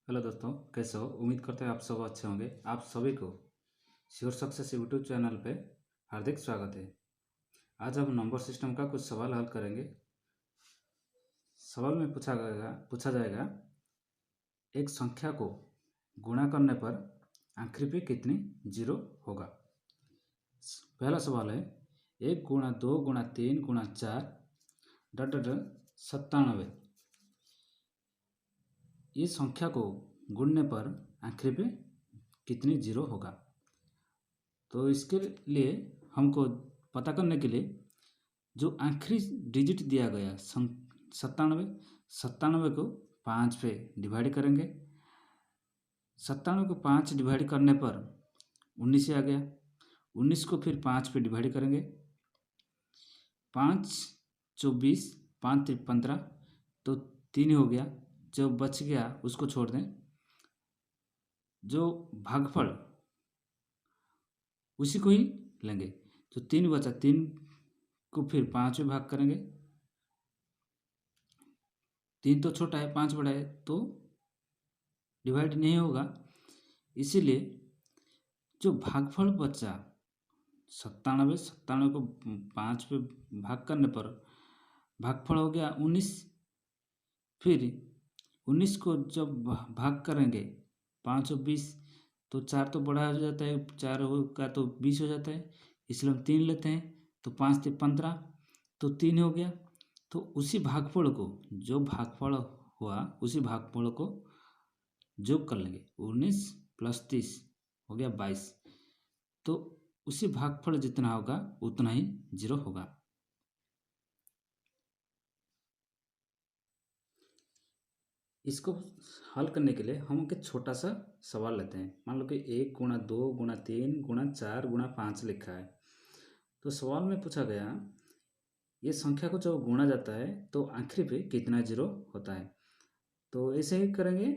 Hello दोस्तों, कैसे हो? उम्मीद करते हैं आप सब अच्छे होंगे। आप सभी को श्योर सक्सेस यूट्यूब चैनल पे हार्दिक स्वागत है। आज हम नंबर सिस्टम का कुछ सवाल हल करेंगे। सवाल में पूछा जाएगा एक संख्या को गुणा करने पर आखिरी पे कितनी जीरो होगा। पहला सवाल है 1 × 2 × 3 × 4 डट डट 97। ये संख्या को गुणने पर आखिरी पे कितनी जीरो होगा। तो इसके लिए हमको पता करने के लिए जो आखिरी डिजिट दिया गया 97, 97 को 5 पे डिवाइड करेंगे। 97 को 5 डिवाइड करने पर 19 आ गया। 19 को फिर 5 पे डिवाइड करेंगे। 5 24, 5 3 15, तो 3 हो गया। जो बच गया उसको छोड़ दें। जो भागफल उसी को ही लेंगे। तो 3 बचा, 3 को फिर 5 में भाग करेंगे। 3 तो छोटा है, 5 बड़ा है, तो डिवाइड नहीं होगा। इसीलिए जो भागफल बचा 97, 97 को 5 पे भाग करने पर भागफल हो गया 19। फिर 19 को जब भाग करेंगे 5 और 20, तो 4 तो बड़ा हो जाता है, 4 का तो 20 हो जाता है। इसलिए हम 3 लेते हैं। तो 5 3 15, तो 3 हो गया। तो उसी भागफल को, जो भागफल हुआ उसी भागफल को जोड़ कर लेंगे। 19 + 30 हो गया 22। तो उसी भागफल जितना होगा उतना ही जीरो होगा। इसको हल करने के लिए हम एक छोटा सा सवाल लेते हैं। मान लो कि 1 × 2 × 3 × 4 × 5 लिखा है। तो सवाल में पूछा गया ये संख्या को जब गुणा जाता है तो आखिरी पे कितना जीरो होता है। तो ऐसे ही करेंगे।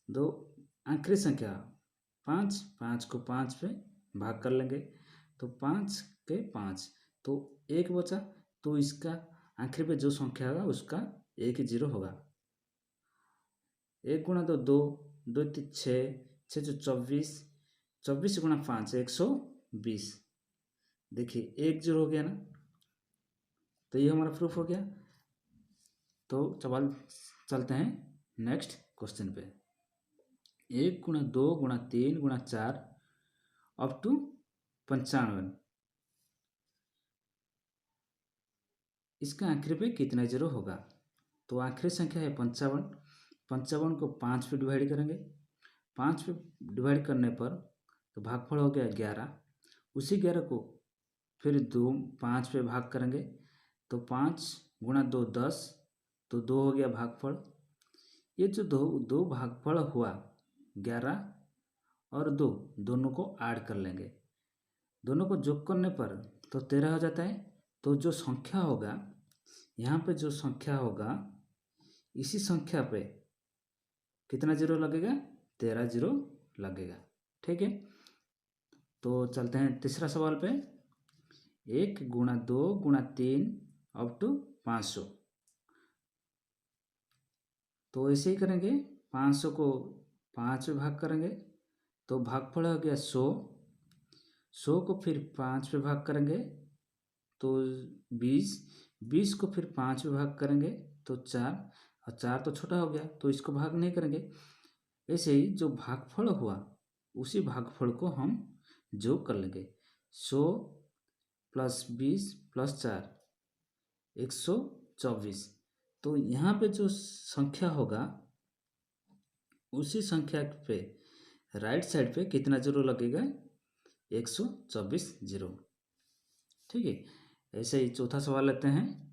दो आखिरी संख्या 5, 5 को 5 पे भाग कर लेंगे। तो 5 के 5, तो 1 बचा। तो इसका आखिरी पे जो संख्या होगा उसका एक ही जीरो होगा। 1 × 2 2, 2 3 6, 6 2 24, 24 × 5 120। देखिए एक जीरो हो गया ना। तो ये हमारा प्रूफ हो गया। तो सवाल चलते हैं नेक्स्ट क्वेश्चन पे। 1 × 2 × 3 × 4 अप टू 95, इसका आखिरी पे कितना जीरो होगा। तो आखिरी संख्या है 55। 55 को 5 पे डिवाइड करेंगे। 5 पे डिवाइड करने पर तो भागफल हो गया 11। उसी 11 को फिर 5 पे भाग करेंगे। तो 5 × 2 10, तो 2 हो गया भागफल। ये जो दो भागफल हुआ 11 और 2, दोनों को ऐड कर लेंगे। दोनों को जोड़ करने पर तो 13 हो जाता है। तो जो संख्या होगा यहाँ पे, जो संख्या होगा इसी संख्या पे कितना जीरो लगेगा, 13 जीरो लगेगा। ठीक है। तो चलते हैं तीसरा सवाल पे। 1 × 2 × 3 अप टू 500। तो ऐसे ही करेंगे। 500 को 5 में भाग करेंगे। तो भागफल हो गया 100। 100 को फिर 5 पे भाग करेंगे तो 20। 20 को फिर 5 में भाग करेंगे तो 4, और 4 तो छोटा हो गया तो इसको भाग नहीं करेंगे। ऐसे ही जो भागफल हुआ उसी भागफल को हम जोड़ कर लेंगे। 100 + 20 + 4 124। तो यहाँ पे जो संख्या होगा उसी संख्या पे राइट साइड पे कितना जीरो लगेगा, 124 जीरो। ठीक है। ऐसे ही चौथा सवाल लेते हैं।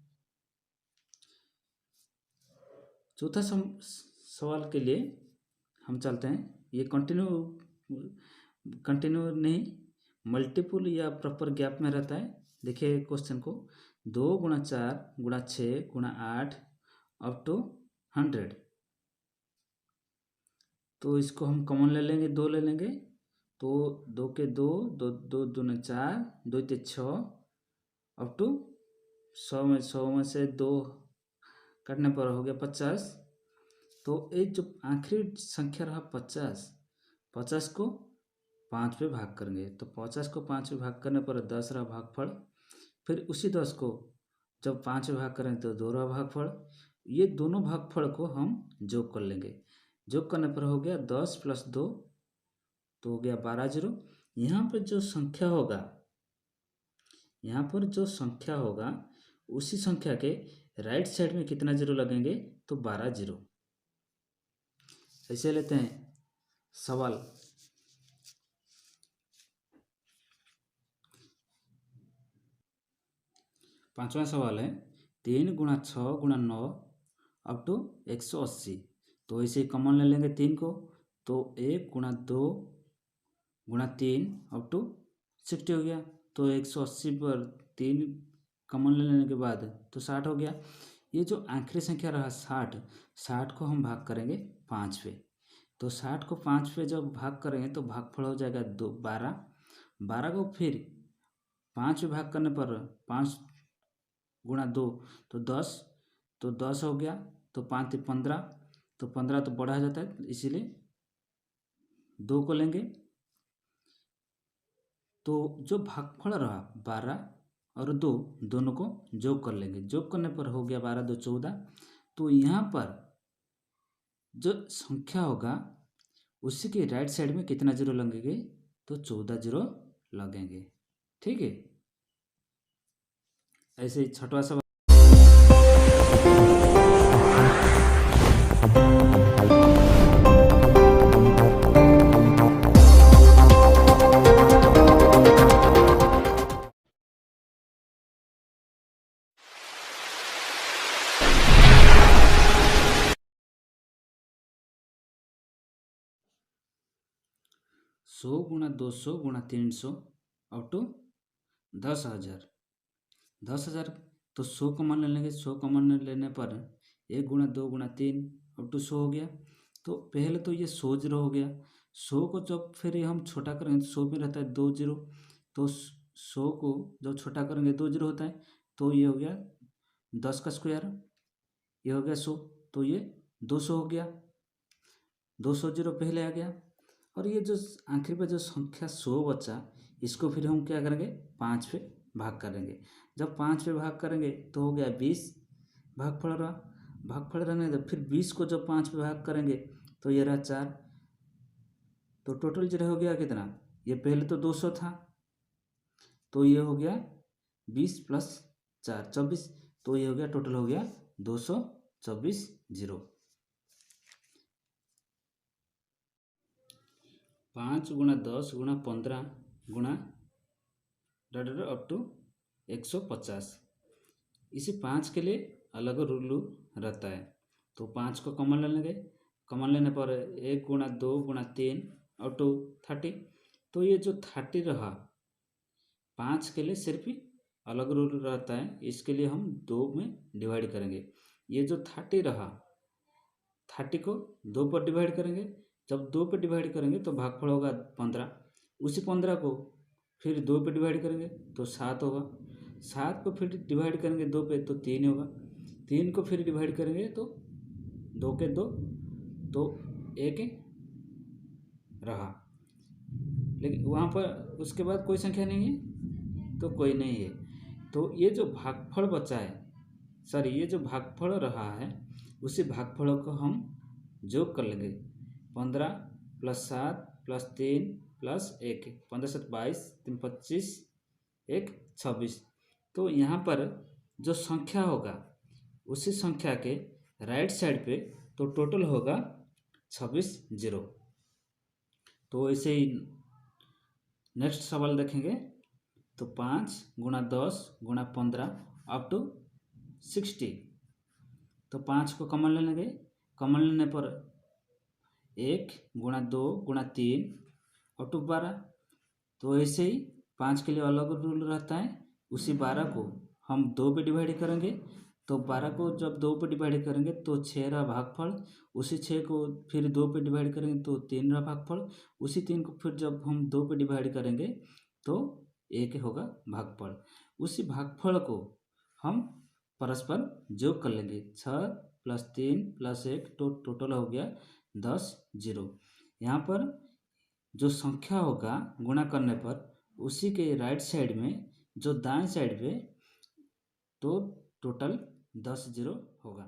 चौथा सवाल के लिए हम चलते हैं। ये कंटिन्यू नहीं, मल्टीपुल या प्रॉपर गैप में रहता है। देखिए क्वेश्चन को। 2 × 4 × 6 × 8 अप टू 100। तो इसको हम कॉमन ले लेंगे, 2 ले लेंगे। तो 2 के 2, 2 2 दूने 4, 2 3 6 अप टू 100 में से 2 काटने पर हो गया 50। तो ये जो आखिरी संख्या रहा 50, 50 को 5 पे भाग करेंगे तो 50 को 5 पे भाग करने पर 10 रहा भागफल। फिर उसी 10 को जब 5 पे भाग करेंगे तो 2 रहा भागफल। ये दोनों भागफल को हम जोग कर लेंगे। जोग करने पर हो गया 10 + 2 तो हो गया 12 जीरो। यहाँ पर जो संख्या होगा, यहाँ पर जो संख्या होगा उसी संख्या के राइट साइड में कितना जीरो लगेंगे तो 12 जीरो। ऐसे लेते हैं सवाल 5वां सवाल है 3 × 6 × 9 अप टू 180। तो ऐसे ही कॉमन ले लेंगे 3 को तो 1 × 2 × 3 अप टू 60 हो गया। तो 180 पर 3 कॉमन ले लेने के बाद तो 60 हो गया। ये जो आखिरी संख्या रहा 60, 60 को हम भाग करेंगे 5 पे। तो 60 को 5 पे जब भाग करेंगे तो भागफल हो जाएगा 12। 12 को फिर 5 पे भाग करने पर 5 × 2 तो 10, तो 10 हो गया। तो 5 × 15 तो 15 तो बढ़ा जाता है इसीलिए 2 को लेंगे। तो जो भागफल रहा 12 और 2 दोनों को जोग कर लेंगे। जोग करने पर हो गया 12 × 2 = 14। तो यहाँ पर जो संख्या होगा उसी के राइट साइड में कितना जीरो लगेंगे तो 14 जीरो लगेंगे। ठीक है। ऐसे ही 6वां सवाल 100 × 200 × 300 अप टू 10,000। 10,000 तो 100 कॉमन ले लेंगे। 100 कॉमन लेने पर 1 × 2 × 3 अप टू 100 हो गया। तो पहले तो ये 100 जीरो हो गया। 100 को जब फिर हम छोटा करेंगे तो 100 में रहता है 2 जीरो। तो 100 को जब छोटा करेंगे 2 जीरो होता है। तो ये हो गया 10 का स्क्वायर, ये हो गया 100 तो ये 200 हो गया। 200 जीरो पहले आ गया। और ये जो आखिर पे जो संख्या 100 बचा इसको फिर हम क्या करेंगे 5 पे भाग करेंगे। जब 5 पे भाग करेंगे तो हो गया 20 भागफल रहा। भागफल रहने तो फिर 20 को जब 5 पे भाग करेंगे तो ये रहा 4। तो टोटल जो हो गया कितना, ये पहले तो 200 था तो ये हो गया 20 + 4 24। तो ये हो गया टोटल हो गया 224 जीरो। 5 × 10 × 15 × up to 150। इसी 5 के लिए अलग रूल रहता है। तो 5 को कॉमन ले लेंगे। कॉमन लेने पर 1 × 2 × 3 अप टू 30। तो ये जो 30 रहा 5 के लिए सिर्फ ही अलग रूल रहता है। इसके लिए हम 2 में डिवाइड करेंगे। ये जो 30 रहा 30 को 2 पर डिवाइड करेंगे। जब 2 पे डिवाइड करेंगे तो भागफल होगा 15। उसी 15 को फिर 2 पे डिवाइड करेंगे तो 7 होगा। 7 को फिर डिवाइड करेंगे 2 पे तो 3 होगा। 3 को फिर डिवाइड करेंगे तो 2 के 2 तो 1 रहा। लेकिन वहाँ पर उसके बाद कोई संख्या नहीं है तो कोई नहीं है। तो ये जो भागफल बचा है, सॉरी ये जो भागफल रहा है उसी भागफलों को हम जोग कर लेंगे। 15 + 7 + 3 + 1 15 7 22 3 25 1 26। तो यहाँ पर जो संख्या होगा उसी संख्या के राइट साइड पे तो टोटल होगा 26 जीरो। तो ऐसे ही नेक्स्ट सवाल देखेंगे। तो 5 × 10 × 15 अप टू 60। तो 5 को कॉमन ले लेंगे। कॉमन लेने पर 1 × 2 × 3 अप टू 12। तो ऐसे ही 5 के लिए अलग रूल रहता है। उसी 12 को हम 2 पे डिवाइड करेंगे। तो 12 को जब 2 पे डिवाइड करेंगे तो 6 रहा भागफल। उसी 6 को फिर 2 पे डिवाइड करेंगे तो 3 रहा भागफल। उसी 3 को फिर जब हम 2 पे डिवाइड करेंगे तो 1 होगा भागफल। उसी भागफल को हम परस्पर जोग कर लेंगे। 6 प्लस 3 प्लस 1 तो टोटल हो गया 10 जीरो। यहाँ पर जो संख्या होगा गुणा करने पर उसी के राइट साइड में जो दाएं साइड पे तो टोटल 10 जीरो होगा।